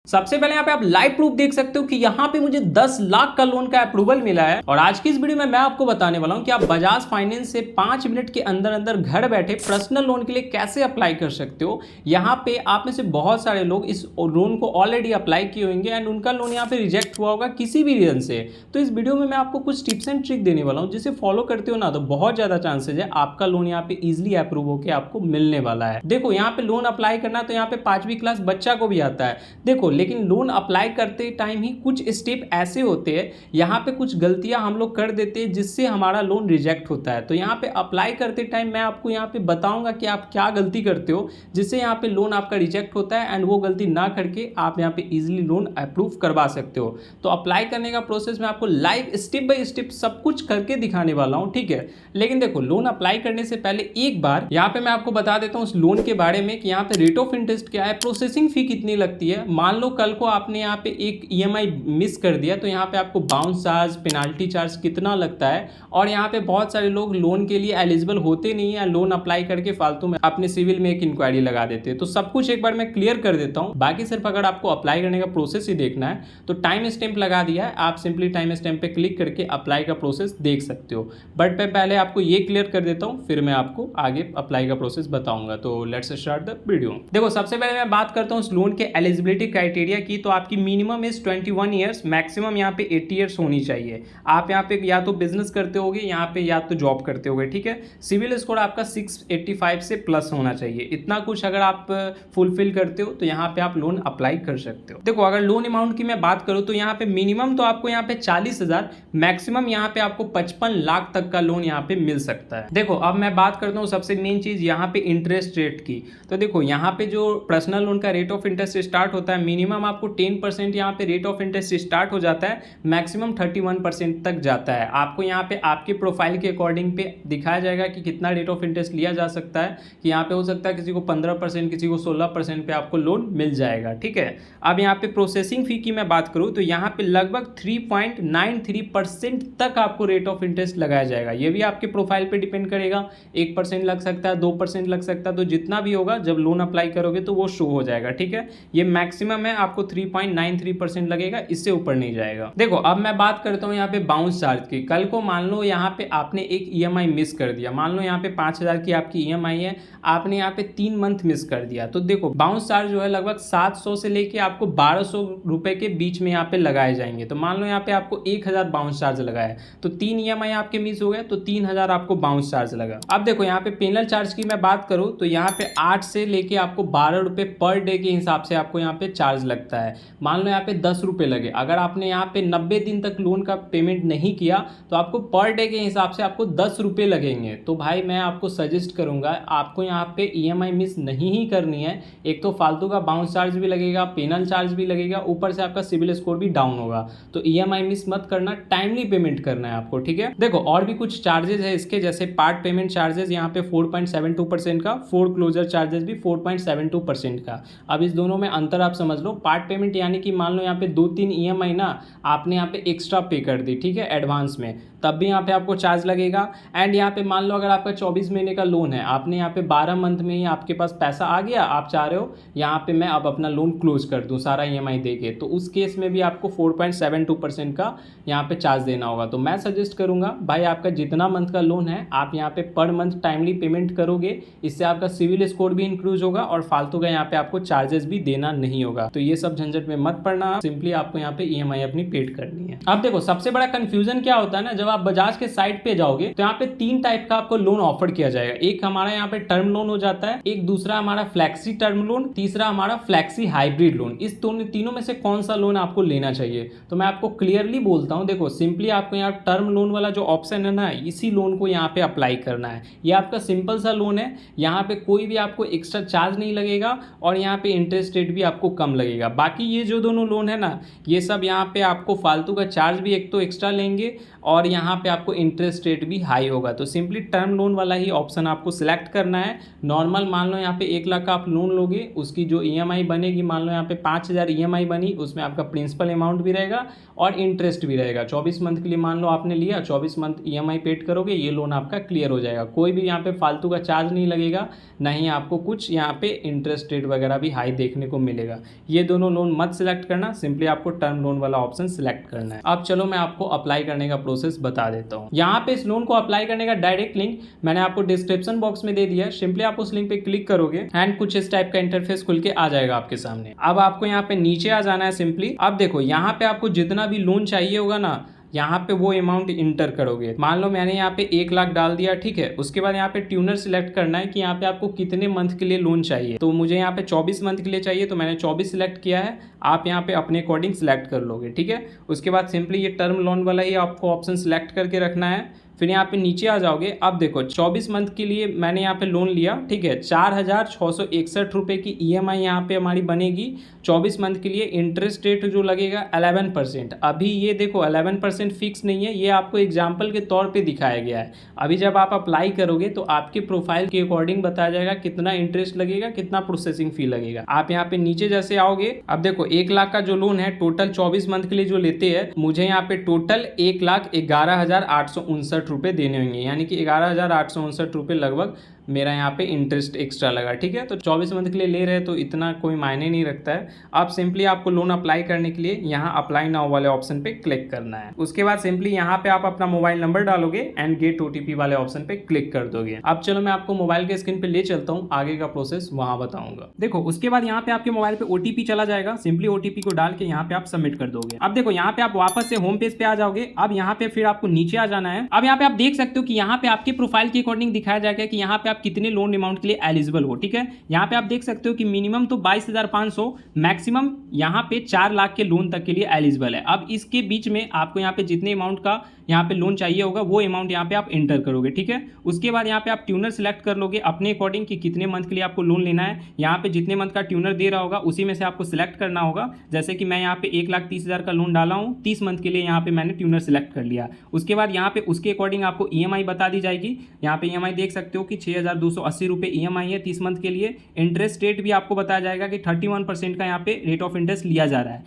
सबसे पहले यहाँ पे आप लाइव प्रूफ देख सकते हो कि यहाँ पे मुझे 10 लाख का लोन का अप्रूवल मिला है। और आज की इस वीडियो में मैं आपको बताने वाला हूँ कि आप बजाज फाइनेंस से 5 मिनट के अंदर अंदर घर बैठे पर्सनल लोन के लिए कैसे अप्लाई कर सकते हो। यहाँ पे आप में से बहुत सारे लोग इस लोन को ऑलरेडी अप्लाई किए होंगे एंड उनका लोन यहाँ पे रिजेक्ट हुआ होगा किसी भी रीजन से। तो इस वीडियो में मैं आपको कुछ टिप्स एंड ट्रिक देने वाला हूँ, जिसे फॉलो करते हो ना तो बहुत ज़्यादा चांसेज है आपका लोन यहाँ पे इजिली अप्रूव होकर आपको मिलने वाला है। देखो यहाँ पे लोन अप्लाई करना तो यहाँ पे 5वीं क्लास बच्चा को भी आता है। देखो लेकिन लोन अप्लाई करते टाइम ही कुछ स्टेप ऐसे होते हैं, यहाँ पे कुछ गलतियां हम लोग कर देते हैं जिससे हमारा लोन रिजेक्ट होता है। तो यहाँ पे अप्लाई करते टाइम मैं आपको यहाँ पे बताऊंगा कि आप क्या गलती करते हो जिससे यहाँ पे लोन आपका रिजेक्ट होता है एंड वो गलती ना करके आप यहाँ पे इजीली लोन अप्रूव करवा सकते हो। तो अप्लाई करने का प्रोसेस मैं आपको लाइव स्टेप बाय स्टेप सब कुछ करके दिखाने वाला हूँ, ठीक है। लेकिन देखो लोन अप्लाई करने से पहले एक बार यहाँ पे मैं आपको बता देता हूँ उस लोन के बारे में कि यहाँ पे रेट ऑफ इंटरेस्ट क्या है, प्रोसेसिंग फी कितनी लगती है। मान लो कल को आपने यहाँ पे एक ईएमआई मिस कर दिया तो यहाँ पे आपको बाउंस चार्ज, पेनाल्टी चार्ज कितना लगता है। और यहाँ पे बहुत सारे लोग लोन के लिए एलिजिबल होते नहीं है, लोन अप्लाई करके फालतू में अपने सिविल में एक इंक्वायरी लगा देते हैं। तो सब कुछ एक बार मैं क्लियर कर देता हूँ। बाकी सिर्फ अगर आपको अप्लाई करने का प्रोसेस ही देखना है तो टाइम स्टैम्प लगा दिया है, आप सिंपली टाइम स्टैम्प पे क्लिक करके अप्लाई का प्रोसेस देख सकते हो। बट मैं पहले आपको ये क्लियर कर देता हूँ, फिर मैं आपको आगे अप्लाई का प्रोसेस बताऊंगा। तो लेट्स स्टार्ट द वीडियो। देखो सबसे पहले मैं बात करता हूँ उस लोन के एलिजिबिलिटी क्राइटेरिया की। तो आपकी मिनिमम इज 21 ईयर्स, मैक्सिमम यहाँ पे 80 ईयर्स होनी चाहिए। आप यहाँ पे या तो बिजनेस करते होगे यहाँ पे या तो जॉब करते होगे, ठीक है। सिविल स्कोर आपका 685 से प्लस होना चाहिए। इतना कुछ अगर आप फुलफिल करते हो तो यहाँ पे आप लोन अप्लाई कर सकते हो। देखो अगर लोन अमाउंट की मैं बात करूँ तो यहाँ पे मिनिमम तो आपको यहाँ पे 40,000, मैक्सिमम यहाँ पे आपको 55 लाख तक का लोन यहाँ पे मिल सकता है। देखो अब मैं बात करता हूँ सबसे मेन चीज यहाँ पे इंटरेस्ट रेट की। तो देखो यहाँ पे जो पर्सनल लोन का रेट ऑफ इंटरेस्ट स्टार्ट होता है, मिनिमम आपको 10% यहाँ पे रेट ऑफ इंटरेस्ट स्टार्ट हो जाता है, मैक्सिमम 31% तक जाता है। आपको यहाँ पे आपके प्रोफाइल के अकॉर्डिंग पे दिखाया जाएगा कि कितना रेट ऑफ इंटरेस्ट लिया जा सकता है। कि यहाँ पे हो सकता है किसी को 15%, किसी को 16% पे आपको लोन मिल जाएगा, ठीक है। अब यहाँ पे प्रोसेसिंग फी की मैं बात करूँ तो यहाँ पे लगभग 3.93% तक आपको रेट ऑफ इंटरेस्ट लगाया जाएगा। ये भी आपके प्रोफाइल पे डिपेंड करेगा, 1% लग सकता है, 2% लग सकता है। तो जितना भी होगा जब लोन अप्लाई करोगे तो वो शो हो जाएगा, ठीक है। ये मैक्सिमम है, आपको 3.93% लगेगा, इससे ऊपर नहीं जाएगा। देखो अब मैं बात करता हूँ यहाँ पे बाउंस चार्ज की। कल को मान लो यहाँ पे आपने एक ईएमआई मिस कर दिया, मान लो यहाँ पे 5,000 की आपकी ईएमआई है, आपने यहाँ पे 3 मंथ मिस कर दिया तो देखो बाउंस चार्ज जो है लगभग 700 से लेके आपको 1200 रुपए के बीच में यहाँ पे लगाए जाएंगे। तो मान लो यहाँ पे आपको 1000 बाउंस चार्ज लगा है तो 3 ईएमआई आपके मिस हो गए तो 3000 आपको बाउंस चार्ज लगा। अब देखो यहाँ पे पेनल चार्ज की मैं बात करूँ तो यहाँ पे 8 से लेके आपको 12 रुपए पर डे के हिसाब से आपको यहाँ पे चार्ज लगता है। मान लो यहाँ पे 10 रुपए लगे, अगर आपने यहाँ पे 90 दिन तक लोन का पेमेंट नहीं किया तो आपको पर डे के हिसाब से आपको 10 रुपए लगेंगे। तो भाई मैं आपको सजेस्ट करूंगा आपको यहाँ पे ईएमआई मिस नहीं ही करनी है। एक तो फालतू का बाउंस चार्ज भी लगेगा, पेनल चार्ज भी लगेगा, ऊपर से आपका सिविल स्कोर भी डाउन होगा। तो ईएमआई मिस मत करना, टाइमली पेमेंट करना है आपको, ठीक है। देखो और भी कुछ चार्जेस है इसके, जैसे पार्ट पेमेंट चार्जेस यहाँ पे 4.72% का, फोर क्लोजर चार्जेस भी 4.72% का। अब इस दोनों में अंतर आप समझ लो। पार्ट पेमेंट यानी कि मान लो यहाँ पे 2-3 ईएमआई ना आपने यहाँ पे एक्स्ट्रा पे कर दी, ठीक है, एडवांस में, तब भी यहाँ पे आपको चार्ज लगेगा। एंड यहाँ पे मान लो अगर आपका 24 महीने का लोन है, आपने यहाँ पे 12 मंथ में ही आपके पास पैसा आ गया, आप चाह रहे हो यहाँ पे मैं अब अपना लोन क्लोज कर दूँ सारा ईएमआई देके, तो उस केस में भी आपको 4.72% का यहाँ पे चार्ज देना होगा। तो मैं सजेस्ट करूँगा भाई आपका जितना मंथ का लोन है आप यहाँ पे पर मंथ टाइमली पेमेंट करोगे, इससे आपका सिविल स्कोर भी इंक्रीज होगा और फालतू का यहाँ पे आपको चार्जेस भी देना नहीं होगा। तो ये सब झंझट में मत पड़ना, सिंपली आपको यहाँ पे ईएमआई अपनी पेड करनी है। अब देखो सबसे बड़ा कंफ्यूजन क्या होता है ना, जब आप बजाज के साइट पे जाओगे तो यहाँ पे 3 टाइप का आपको लोन ऑफर किया जाएगा। एक हमारा यहाँ पे टर्म लोन हो जाता है, एक दूसरा हमारा फ्लैक्सी टर्म लोन, तीसरा हमारा फ्लैक्सी हाइब्रिड लोन। इस तीनों में से कौन सा लोन आपको लेना चाहिए? तो मैं आपको क्लियरली बोलता हूँ, देखो सिंपली आपको यहाँ टर्म लोन वाला जो ऑप्शन है ना, इसी लोन को यहाँ पे अप्लाई करना है। ये आपका सिंपल सा लोन है, यहाँ पे कोई भी आपको एक्स्ट्रा चार्ज नहीं लगेगा और यहाँ पे इंटरेस्ट रेट भी आपको कम लगेगा। बाकी ये जो दोनों लोन है ना, ये सब यहाँ पे आपको फालतू का चार्ज भी एक तो एक्स्ट्रा लेंगे और यहाँ पे आपको इंटरेस्ट रेट भी हाई होगा। तो सिंपली टर्म लोन वाला ही ऑप्शन आपको सिलेक्ट करना है। नॉर्मल मान लो यहाँ पे 1 लाख का आप लोन लोगे, उसकी जो ईएमआई बनेगी, मान लो यहाँ पे 5,000 ईएमआई बनी, उसमें आपका प्रिंसिपल अमाउंट भी रहेगा और इंटरेस्ट भी रहेगा। 24 मंथ के लिए मान लो आपने लिया, 24 मंथ ईएमआई पेड करोगे, ये लोन आपका क्लियर हो जाएगा। कोई भी यहाँ पे फालतू का चार्ज नहीं लगेगा, ना ही आपको कुछ यहाँ पे इंटरेस्ट रेट वगैरह भी हाई देखने को मिलेगा। ये दोनों लोन मत सिलेक्ट करना, सिंपली आपको टर्म लोन वाला ऑप्शन सिलेक्ट करना है। अब चलो मैं आपको अप्लाई करने का प्रोसेस बता देता हूँ। यहाँ पे इस लोन को अप्लाई करने का डायरेक्ट लिंक मैंने आपको डिस्क्रिप्शन बॉक्स में दे दिया है। सिंपली आप उस लिंक पे क्लिक करोगे एंड कुछ इस टाइप का इंटरफेस खुल के आ जाएगा आपके सामने। अब आपको यहाँ पे नीचे आ जाना है सिंपली। अब देखो यहाँ पे आपको जितना भी लोन चाहिए होगा ना, यहाँ पे वो अमाउंट इंटर करोगे। मान लो मैंने यहाँ पे 1 लाख डाल दिया, ठीक है। उसके बाद यहाँ पे ट्यूनर सिलेक्ट करना है कि यहाँ पे आपको कितने मंथ के लिए लोन चाहिए। तो मुझे यहाँ पे 24 मंथ के लिए चाहिए, तो मैंने 24 सिलेक्ट किया है। आप यहाँ पे अपने अकॉर्डिंग सिलेक्ट कर लोगे, ठीक है। उसके बाद सिंपली ये टर्म लोन वाला ही आपको ऑप्शन सिलेक्ट करके रखना है। फिर यहाँ पे नीचे आ जाओगे। अब देखो 24 मंथ के लिए मैंने यहाँ पे लोन लिया, ठीक है। 4,661 रुपये की ईएमआई यहाँ पे हमारी बनेगी 24 मंथ के लिए। इंटरेस्ट रेट जो लगेगा 11%। अभी ये देखो 11% फिक्स नहीं है, ये आपको एग्जाम्पल के तौर पे दिखाया गया है। अभी जब आप अप्लाई करोगे तो आपके प्रोफाइल के अकॉर्डिंग बताया जाएगा कितना इंटरेस्ट लगेगा, कितना प्रोसेसिंग फी लगेगा। आप यहाँ पे नीचे जैसे आओगे, अब देखो 1 लाख का जो लोन है टोटल 24 मंथ के लिए जो लेते हैं, मुझे यहाँ पे टोटल 1,11,859 रुपये देने होंगे, यानी कि 11,859 रुपये लगभग मेरा यहाँ पे इंटरेस्ट एक्स्ट्रा लगा, ठीक है। तो 24 मंथ के लिए ले रहे हैं तो इतना कोई मायने नहीं रखता है। अब सिंपली आपको लोन अप्लाई करने के लिए यहाँ अप्लाई नाउ वाले ऑप्शन पे क्लिक करना है। उसके बाद सिंपली यहाँ पे आप अपना मोबाइल नंबर डालोगे एंड गेट ओटीपी वाले ऑप्शन पे क्लिक कर दोगे। अब चलो मैं आपको मोबाइल के स्क्रीन पे ले चलता हूँ, आगे का प्रोसेस वहाँ बताऊंगा। देखो उसके बाद यहाँ पे आपके मोबाइल पे ओटीपी चला जाएगा, सिंपली ओटीपी को डाल के यहाँ पे आप सबमिट कर दोगे। अब देखो यहाँ पे आप वापस से होम पेज पे आ जाओगे। अब यहाँ पे फिर आपको नीचे आ जाना है। अब यहाँ पे आप देख सकते हो कि यहाँ पे आपके प्रोफाइल के अकॉर्डिंग दिखाया जाएगा कि यहाँ पे आप कितने लोन अमाउंट के लिए एलिजिबल हो, ठीक है। यहाँ पे आप देख सकते हो कि मिनिमम तो 22,500, मैक्सिमम यहाँ पे 4 लाख के लोन तक के लिए एलिजिबल है। अब इसके बीच में आपको यहाँ पे जितने अमाउंट का यहाँ पे लोन चाहिए होगा वो अमाउंट यहाँ पे आप एंटर करोगे, ठीक है। उसके बाद यहाँ पे आप ट्यूनर सिलेक्ट कर लोगे अपने अकॉर्डिंग कि कितने मंथ के लिए आपको लोन लेना है। यहाँ पे जितने मंथ का ट्यूनर दे रहा होगा उसी में से आपको सिलेक्ट करना होगा। जैसे कि मैं यहाँ पे 1,30,000 का लोन डाला हूँ, 30 मंथ के लिए यहाँ पे मैंने ट्यूनर सिलेक्ट कर लिया। उसके बाद यहाँ पे उसके अकॉर्डिंग आपको ईएमआई बता दी जाएगी। यहाँ पे ईएमआई देख सकते हो कि 6,280 रुपये ईएमआई है 30 मंथ के लिए। इंटरेस्ट रेट भी आपको बताया जाएगा कि 31% का यहाँ पे रेट ऑफ इंटरेस्ट लिया जा रहा है।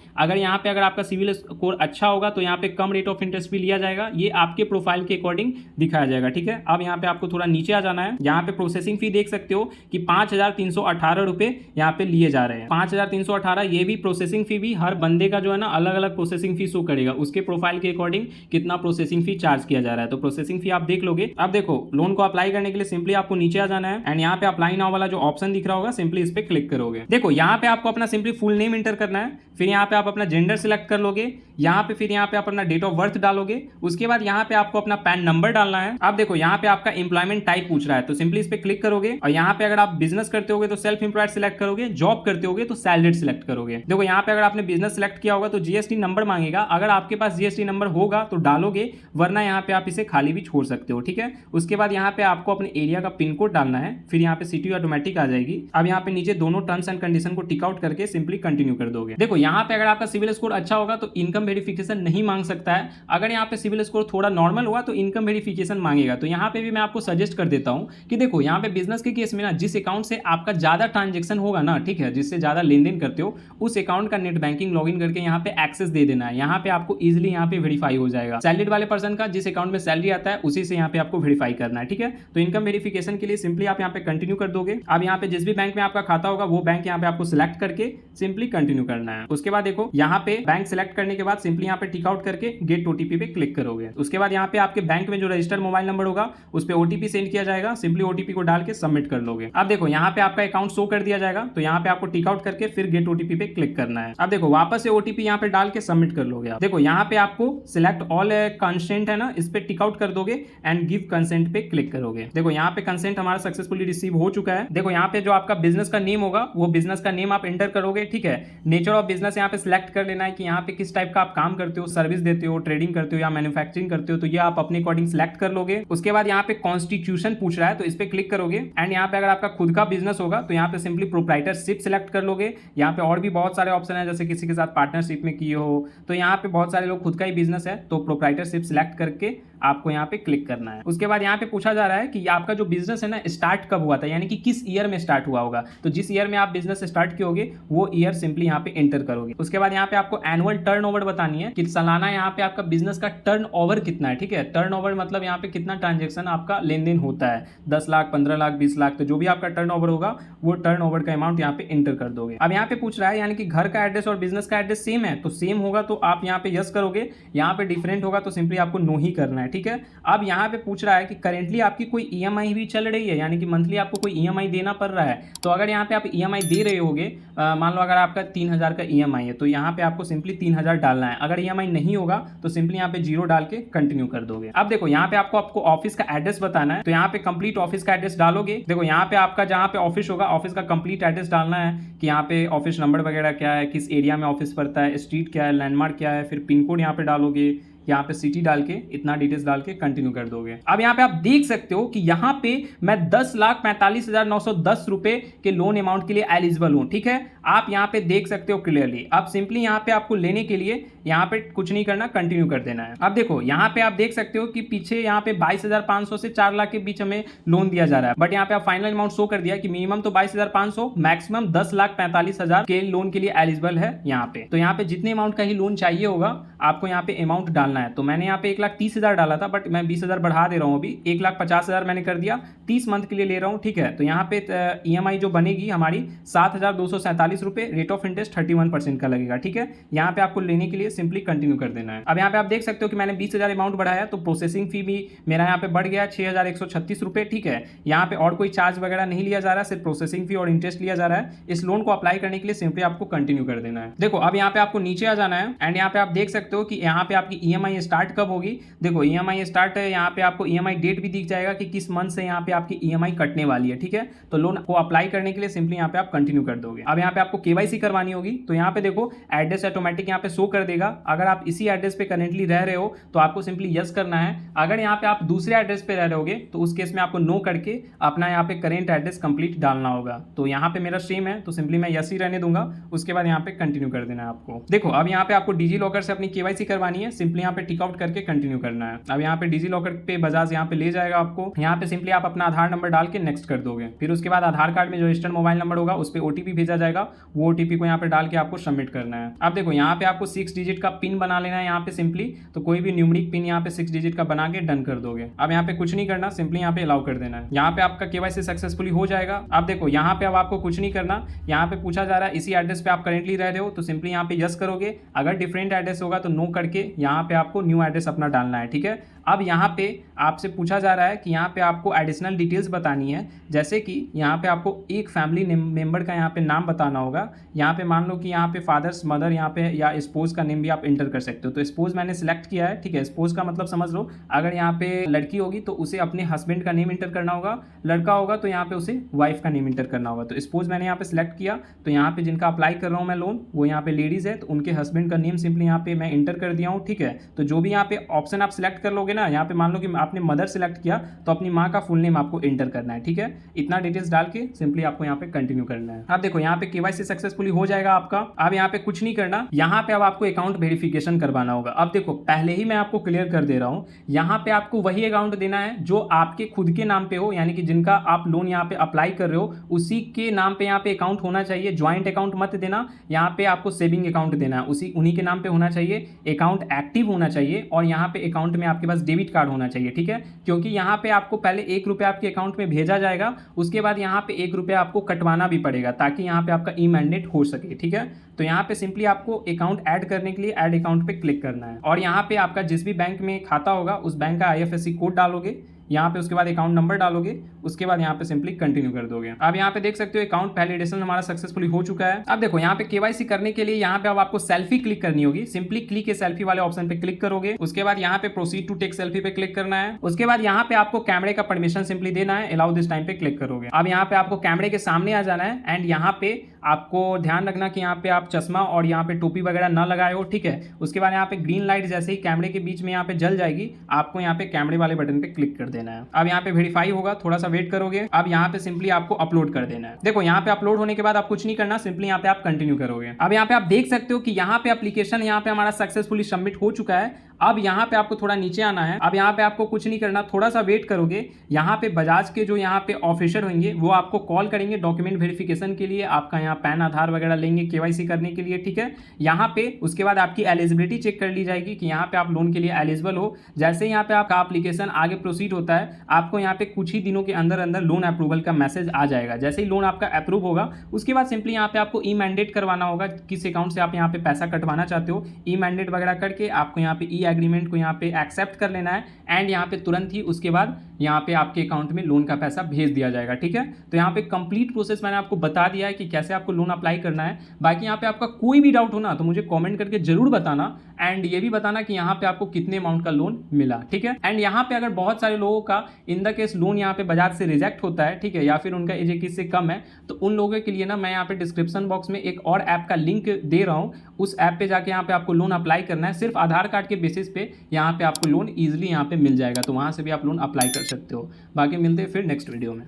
अगर आपका सिविल स्कोर अच्छा होगा तो यहाँ पे कम रेट ऑफ इंटरेस्ट भी लिया जाएगा। ये आपके प्रोफाइल के अकॉर्डिंग दिखाया जाएगा, ठीक है। अब यहाँ पे आपको थोड़ा नीचे आ जाना है। यहाँ पे प्रोसेसिंग फी देख सकते हो कि 5,318 रुपये यहाँ पे लिए जा रहे हैं। 5,318 ये भी प्रोसेसिंग फी भी हर बंदे का जो है ना अलग अलग प्रोसेसिंग फी शो करेगा, उसके प्रोफाइल के अकॉर्डिंग कितना प्रोसेसिंग फी चार्ज किया जा रहा है। तो प्रोसेसिंग फी आप देख लोगे। अब देखो लोन को अप्लाई करने के लिए सिंपली आपको नीचे आ जाना है एंड यहाँ पे अप्लाई नाउ वाला जो ऑप्शन दिख रहा होगा सिंपली इस पे क्लिक करोगे। देखो यहाँ पे आपको अपना सिंपली फुल नेम एंटर करना है। फिर यहाँ पे आप अपना जेंडर सिलेक्ट कर लोगे। यहाँ पे फिर यहाँ पे आप अपना डेट ऑफ बर्थ डालोगे। उसके बाद यहाँ पे आपको अपना पैन नंबर डालना है। अब देखो यहाँ पे आपका एम्प्लॉयमेंट टाइप पूछ रहा है, तो सिंपली इस पे क्लिक करोगे और यहाँ पे अगर आप बिजनेस करते होगे तो सेल्फ एम्प्लॉयड सिलेक्ट करोगे, जॉब करते होगे तो सैलरीड सिलेक्ट करोगे। देखो यहाँ पे अगर आपने बिजनेस सिलेक्ट किया होगा तो जीएसटी नंबर मांगेगा। अगर आपके पास जीएसटी नंबर होगा तो डालोगे, वरना यहाँ पे आप इसे खाली भी छोड़ सकते हो, ठीक है। उसके बाद यहाँ पे आपको अपने एरिया का पिन कोड डालना है। फिर यहाँ पे सिटी ऑटोमेटिक आ जाएगी। अब यहाँ पे नीचे दोनों टर्म्स एंड कंडीशन को टिक आउट करके सिंपली कंटिन्यू कर दोगे। देखो यहाँ पे अगर आपका सिविल स्कोर अच्छा होगा तो इनकम वेरिफिकेशन नहीं मांग सकता है। अगर यहाँ पे सिविल स्कोर थोड़ा नॉर्मल हुआ तो इनकम वेरिफिकेशन मांगेगा। तो यहाँ पे भी मैं आपको सजेस्ट कर देता हूँ कि देखो यहाँ पे बिजनेस के केस में ना जिस अकाउंट से आपका ज्यादा ट्रांजेक्शन होगा ना, ठीक है, जिससे ज्यादा लेन देन करते हो उस अकाउंट का नेट बैंकिंग लॉगिन करके यहाँ पे एक्सेस दे देना है। यहाँ पे आपको इजिली यहाँ पे वेरीफाई हो जाएगा। सैलरीड वाले पर्सन का जिस अकाउंट में सैलरी आता है उसी से यहाँ पे आपको वेरीफाई करना है, ठीक है। तो इनकम वेरिफिकेशन के लिए सिंपली आप यहाँ पे कंटिन्यू कर दोगे। अब यहाँ पे जिस भी बैंक में आपका खाता होगा वो बैंक यहाँ पे आपको सिलेक्ट करके सिंपली कंटिन्यू करना है। उसके बाद देखो यहाँ पे बैंक सिलेक्ट करने के बाद सिंपली यहाँ पे टिक आउट करके गेट ओटीपी पे क्लिक करोगे। उसके बाद यहाँ पे आपके बैंक में जो रजिस्टर्ड मोबाइल नंबर होगा उस पे ओटीपी सेंड किया जाएगा। सिंपली ओटीपी को डाल के सबमिट कर लोगे। अब देखो यहाँ पे आपका अकाउंट शो कर दिया जाएगा। तो यहाँ पे आपको टिक आउट करके फिर गेट ओटीपी पे क्लिक करना है। अब देखो वापस से ओटीपी यहाँ पे डाल के सबमिट कर लोगे। आप देखो यहाँ पे आपको सिलेक्ट ऑल कंसेंट है ना, इस पे टिक आउट कर दोगे एंड गिव कंसेंट पे क्लिक करोगे। देखो यहाँ पे कंसेंट हमारा सक्सेसफुली रिसीव हो चुका है। देखो यहाँ पे जो आपका बिजनेस का नेम होगा वो बिजनेस का नेम आप एंटर करोगे, ठीक है। नेचर ऑफ बिजनेस यहाँ पे सिलेक्ट कर लेना है कि यहाँ पे किस टाइप का आप काम करते हो, सर्विस देते हो, ट्रेडिंग करते हो या मैन्युफैक्चरिंग करते हो, तो ये आप अपने अकॉर्डिंग सिलेक्ट कर लोगे। उसके बाद यहाँ पे कॉन्स्टिट्यूशन पूछ रहा है तो इस पे क्लिक करोगे एंड यहाँ पे अगर आपका खुद का बिजनेस होगा तो यहाँ पे सिंपली प्रोप्राइटरशिप सिलेक्ट कर लोगे। यहाँ पे और भी बहुत सारे ऑप्शन है, जैसे किसी के साथ पार्टनरशिप में किए हो, तो यहाँ पे बहुत सारे लोग खुद का ही बिजनेस है तो प्रोप्राइटरशिप सिलेक्ट करके आपको यहाँ पे क्लिक करना है। उसके बाद यहाँ पे पूछा जा रहा है कि आपका जो बिजनेस है ना स्टार्ट कब हुआ था, यानी कि किस ईयर में स्टार्ट हुआ होगा। तो जिस ईयर में आप बिजनेस स्टार्ट किए वो ईयर सिंपली यहाँ पे एंटर करोगे। उसके बाद यहाँ पे आपको एनुअल टर्नओवर बतानी है कि सालाना यहाँ पे आपका बिजनेस का टर्नओवर कितना है। ठीक है, टर्नओवर मतलब यहाँ पे कितना ट्रांजेक्शन आपका लेन देन होता है, 10 लाख, 15 लाख, 20 लाख, तो जो भी आपका टर्नओवर होगा वो टर्नओवर का अमाउंट यहाँ पे एंटर कर दोगे। अब यहाँ पे पूछ रहा है यानी कि घर का एड्रेस और बिजनेस का एड्रेस सेम है, तो सेम होगा तो आप यहाँ पे यस करोगे, यहाँ पे डिफरेंट होगा तो सिंपली आपको नो ही करना है। ठीक है, अब यहाँ पे पूछ रहा है कि करेंटली आपकी कोई ईएमआई भी चल रही है, यानी कि मंथली आपको कोई ईएमआई देना पड़ रहा है। तो अगर यहाँ पे आप ईएमआई दे रहे होगे, मान लो अगर आपका 3000 का ईएमआई है तो यहाँ पे आपको सिंपली 3000 डालना है। अगर ईएमआई नहीं होगा तो सिंपली यहाँ पे 0 डाल के कंटिन्यू कर दोगे। अब देखो यहाँ पे आपको ऑफिस का एड्रेस बताना है, तो यहाँ पे कंप्लीट ऑफिस का एड्रेस डालोगे। देखो यहाँ पे आपका जहाँ पे ऑफिस होगा ऑफिस का कंप्लीट एड्रेस डालना है कि यहाँ पे ऑफिस नंबर वगैरह क्या है, किस एरिया में ऑफिस पड़ता है, स्ट्रीट क्या है, लैंडमार्क क्या है, फिर पिन कोड यहाँ पे डालोगे, यहाँ पे सिटी डाल के इतना डिटेल्स डाल के कंटिन्यू कर दोगे। अब यहाँ पे आप देख सकते हो कि यहाँ पे मैं 10,45,910 रुपए के लोन अमाउंट के लिए एलिजिबल हूँ। ठीक है, आप यहाँ पे देख सकते हो क्लियरली। अब सिंपली यहाँ पे आपको लेने के लिए यहाँ पे कुछ नहीं करना, कंटिन्यू कर देना है। अब देखो यहाँ पे आप देख सकते हो कि पीछे यहाँ पे 22,500 से 4 लाख के बीच हमें लोन दिया जा रहा है, बट यहाँ पे आप फाइनल अमाउंट शो कर दिया कि मिनिमम तो 22,500, मैक्सिमम 10,45,000 के लोन के लिए एलिजिबल है यहाँ पे। तो यहाँ पे जितने अमाउंट का ही लोन चाहिए होगा आपको यहाँ पे अमाउंट डालना है। तो मैंने यहाँ पे 1,30,000 डाला था, बट मैं 20,000 बढ़ा दे रहा हूँ, अभी 1,50,000 मैंने कर दिया, 30 मंथ के लिए ले रहा हूँ। ठीक है, तो यहाँ पे ईएमआई जो बनेगी हमारी 7,247 रुपए, रेट ऑफ इंटरेस्ट 31% का लगेगा। ठीक है, यहाँ पे आपको लेने के लिए सिंपली कंटिन्यू कर देना है। अब यहाँ पे आप देख सकते हो कि मैंने 20,000 अमाउंट बढ़ाया तो प्रोसेसिंग फी भी मेरा यहाँ पे बढ़ गया 6,136 रुपए। ठीक है, यहाँ पे और कोई चार्ज वगैरह नहीं लिया जा रहा, सिर्फ प्रोसेसिंग फी और इंटरेस्ट लिया जा रहा है। इस लोन को अप्लाई करने के लिए सिंपली आपको कंटिन्यू कर देना है। देखो अब यहाँ पे आपको नीचे आ जाना है एंड यहाँ पे आप देख सकते हो कि यहाँ पे आपकी ईएमआई स्टार्ट कब होगी। देखो ईएमआई स्टार्ट है, यहाँ पे आपको ईएमआई डेट भी दिख जाएगा कि किस मंथ से यहाँ पे आपकी ईएमआई कटने वाली है। ठीक है, तो लोन को अप्लाई करने के लिए सिंपली यहाँ पे आप कंटिन्यू कर दोगे। अब यहाँ पे आपको केवाईसी करवानी होगी, तो यहाँ पे देखो एड्रेस ऑटोमेटिक यहाँ पे शो कर देगा। अगर आप इसी एड्रेस पे करेंटली रह रहे हो तो आपको सिंपली यस करना है। अगर यहाँ पे आप दूसरे एड्रेस पे रह रहे होगे तो उस केस में आपको नो करके अपना यहाँ पे करेंट एड्रेस कंप्लीट डालना होगा। तो यहाँ पे मेरा सेम है तो सिंपली मैं यस ही रहने दूंगा, उसके बाद यहाँ पे कंटिन्यू कर देना है आपको। देखो अब यहाँ पे आपको डिजी लॉकर से अपनी केवाईसी करवानी है, सिंपली यहाँ पे टिक आउट करके कंटिन्यू करना है। अब यहाँ पे डिजी लॉकर पे बजाज यहाँ पे ले जाएगा आपको, यहाँ पे सिंपली आप अपना आधार नंबर डाल के नेक्स्ट कर दोगे। फिर उसके बाद आधार कार्ड में जो रजिस्टर्ड मोबाइल नंबर होगा उस पर ओटीपी भेजा जाएगा, वो ओटीपी को यहाँ पे डाल के आपको सबमिट करना है। अब देखो यहाँ पे आपको 6 डिजिट का पिन बना लेना है यहाँ पे सिंपली, तो कोई भी न्यूमेरिक पिन यहाँ पे 6 डिजिट का बना के डन कर दोगे। अब यहाँ पे कुछ नहीं करना, सिंपली यहाँ पे अलाउ कर देना है। यहाँ पे आपका केवाईसी सक्सेसफुली हो जाएगा। अब देखो यहाँ पे अब आपको कुछ नहीं करना, यहाँ पे पूछा जा रहा है इसी एड्रेस पे आप करेंटली रह रहे हो तो सिंपली यहाँ पे यस करोगे। अगर डिफरेंट एड्रेस होगा तो नो करके यहाँ पे आपको न्यू एड्रेस अपना डालना है। ठीक है, अब यहाँ पे आपसे पूछा जा रहा है कि यहाँ पे आपको एडिशनल डिटेल्स बतानी है, जैसे कि यहाँ पे आपको एक फैमिली मेंबर का यहाँ पे नाम बताना होगा। यहाँ पे मान लो कि यहाँ पे फादर्स, मदर यहाँ पे या स्पोज का नेम भी आप इंटर कर सकते हो। तो स्पोज मैंने सिलेक्ट किया है। ठीक है, स्पोज का मतलब समझ लो, अगर यहाँ पे लड़की होगी तो उसे अपने हस्बैंड का नेम इंटर करना होगा, लड़का होगा तो यहाँ पे उसे वाइफ का नेम इंटर करना होगा। तो स्पोज मैंने यहाँ पे सिलेक्ट किया, तो यहाँ पे जिनका अप्लाई कर रहा हूँ मैं लोन वो यहाँ पे लेडीज है, तो उनके हस्बैंड का नेम सिंपली यहाँ पे मैं इंटर कर दिया हूँ। ठीक है, तो जो भी यहाँ पे ऑप्शन आप सिलेक्ट कर लोगे ना, यहाँ पे मान लो कि आपने मदर सिलेक्ट किया तो अपनी माँ का फुल नेम आपको एंटर करना है। ठीक है, इतना डिटेल्स डाल के सिंपली आपको यहाँ पे कंटिन्यू करना है। अब देखो यहाँ पे केवाईसी सक्सेसफुली हो जाएगा आपका। अब यहाँ पे कुछ नहीं करना, यहाँ पे अब आपको अकाउंट वेरिफिकेशन करवाना होगा। अब देखो पहले ही मैं आपको क्लियर कर दे रहा हूँ, यहाँ पे आपको वही अकाउंट देना है जो आपके खुद के नाम पे हो, यानी कि जिनका आप लोन यहाँ पे अप्लाई कर रहे हो उसी के नाम पे यहाँ पे अकाउंट होना चाहिए। ज्वाइंट अकाउंट मत देना, यहाँ पे आपको सेविंग अकाउंट देना है, उन्हीं के नाम पे होना चाहिए। अकाउंट एक्टिव होना चाहिए और यहाँ पे अकाउंट में आपके पास डेबिट कार्ड होना चाहिए। ठीक है, क्योंकि यहाँ पे आपको पहले 1 रुपया आपके अकाउंट में भेजा जाएगा, उसके बाद यहाँ पे 1 रुपया आपको कटवाना भी पड़ेगा ताकि यहाँ पे आपका ई मैंडेट हो सके। ठीक है, तो यहाँ पे सिंपली आपको अकाउंट ऐड करने के लिए ऐड अकाउंट पे क्लिक करना है और यहाँ पे आपका जिस भी बैंक में खाता होगा उस बैंक का IFSC कोड डालोगे यहाँ पे, उसके बाद अकाउंट नंबर डालोगे, उसके बाद यहाँ पे सिंपली कंटिन्यू कर दोगे। अब यहाँ पे देख सकते हो अकाउंट वैलिडेशन हमारा सक्सेसफुली हो चुका है। अब देखो यहाँ पे केवाईसी करने के लिए यहाँ पे अब आपको सेल्फी क्लिक करनी होगी। सिंपली क्लिक ए सेल्फी वाले ऑप्शन पे क्लिक करोगे, उसके बाद यहाँ पे प्रोसीड टू टेक सेल्फी पे क्लिक करना है। उसके बाद यहाँ पे आपको कैमरे का परमिशन सिंपली देना है, अलाउ दिस टाइम पे क्लिक करोगे। अब यहाँ पे आपको कैमरे के सामने आ जाना है एंड यहाँ पे आपको ध्यान रखना कि यहाँ पे आप चश्मा और यहाँ पे टोपी वगैरह ना लगाए हो। ठीक है, उसके बाद यहाँ पे ग्रीन लाइट जैसे ही कैमरे के बीच में यहाँ पे जल जाएगी, आपको यहाँ पे कैमरे वाले बटन पे क्लिक कर देना है। अब यहाँ पे वेरीफाई होगा, थोड़ा सा वेट करोगे। अब यहाँ पे सिंपली आपको अपलोड कर देना है। देखो यहाँ पे अपलोड होने के बाद आप कुछ नहीं करना, सिंपली यहाँ पे आप कंटिन्यू करोगे। अब यहाँ पे आप देख सकते हो कि यहाँ पे एप्लीकेशन यहाँ पे हमारा सक्सेसफुली सबमिट हो चुका है। अब यहाँ पे आपको थोड़ा नीचे आना है। अब यहाँ पे आपको कुछ नहीं करना, थोड़ा सा वेट करोगे। यहाँ पे बजाज के जो यहाँ पे ऑफिसर होंगे वो आपको कॉल करेंगे डॉक्यूमेंट वेरिफिकेशन के लिए, आपका यहाँ पैन आधार वगैरह लेंगे केवाईसी करने के लिए, ठीक है। यहाँ पे उसके बाद आपकी एलिजिबिलिटी चेक कर ली जाएगी कि यहाँ पे आप लोन के लिए एलिजिबल हो। जैसे यहाँ पे आपका एप्लीकेशन आगे प्रोसीड होता है, आपको यहाँ पे कुछ ही दिनों के अंदर अंदर लोन अप्रूवल का मैसेज आ जाएगा। जैसे ही लोन आपका अप्रूव होगा उसके बाद सिंपली यहाँ पे आपको ई मैंडेट करवाना होगा, किस अकाउंट से आप यहाँ पे पैसा कटवाना चाहते हो। ई मैंडेट वगैरह करके आपको यहाँ पे ई एग्रीमेंट को यहाँ पे एक्सेप्ट कर लेना है एंड यहाँ पे तुरंत ही उसके बाद यहाँ पे आपके अकाउंट में लोन का पैसा भेज दिया जाएगा, ठीक है। तो यहाँ पे कंप्लीट प्रोसेस मैंने आपको बता दिया है कि कैसे आपको लोन अप्लाई करना है। बाकी यहाँ पे आपका कोई भी डाउट हो ना तो मुझे कमेंट करके जरूर बताना एंड ये भी बताना कि यहाँ पे आपको कितने अमाउंट का लोन मिला, ठीक है। एंड यहाँ पे अगर बहुत सारे लोगों का इन द केस लोन यहाँ पे बजाज से रिजेक्ट होता है, ठीक है, या फिर उनका एज 21 से कम है, तो उन लोगों के लिए ना मैं यहाँ पे डिस्क्रिप्शन बॉक्स में एक और ऐप का लिंक दे रहा हूँ। उस ऐप पे जाके यहाँ पे आपको लोन अप्लाई करना है, सिर्फ आधार कार्ड के बेसिस पे यहाँ पे आपको लोन ईजिली यहाँ पे मिल जाएगा, तो वहाँ से भी आप लोन अप्लाई कर सकते हो। बाकी मिलते हैं फिर नेक्स्ट वीडियो में।